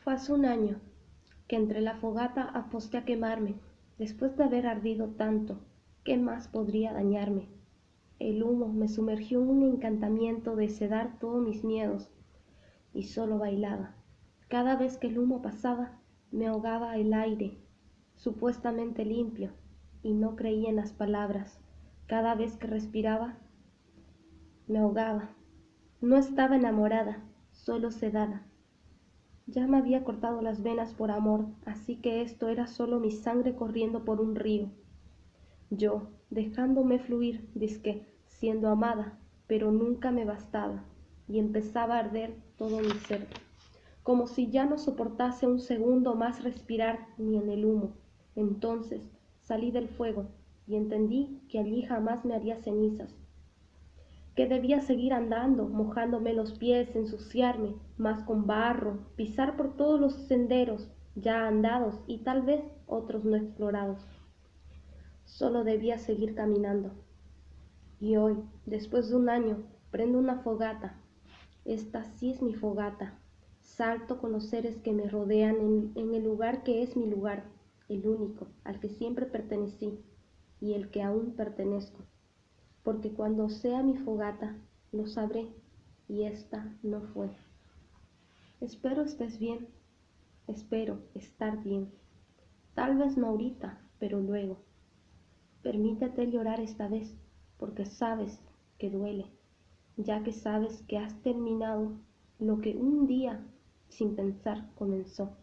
Fue hace un año que entre la fogata aposté a quemarme. Después de haber ardido tanto, ¿qué más podría dañarme? El humo me sumergió en un encantamiento de sedar todos mis miedos, y solo bailaba. Cada vez que el humo pasaba, me ahogaba el aire, supuestamente limpio, y no creía en las palabras. Cada vez que respiraba, me ahogaba. No estaba enamorada, solo sedada. Ya me había cortado las venas por amor, así que esto era solo mi sangre corriendo por un río. Yo, dejándome fluir, dizque siendo amada, pero nunca me bastaba, y empezaba a arder todo mi ser, como si ya no soportase un segundo más respirar ni en el humo. Entonces salí del fuego y entendí que allí jamás me haría cenizas, que debía seguir andando, mojándome los pies, ensuciarme más con barro, pisar por todos los senderos ya andados y tal vez otros no explorados. Solo debía seguir caminando. Y hoy, después de un año, prendo una fogata. Esta sí es mi fogata. Salto con los seres que me rodean en el lugar que es mi lugar, el único, al que siempre pertenecí y el que aún pertenezco. Porque cuando sea mi fogata, lo sabré, y esta no fue. Espero estés bien, espero estar bien. Tal vez no ahorita, pero luego. Permítete llorar esta vez, porque sabes que duele, ya que sabes que has terminado lo que un día, sin pensar, comenzó.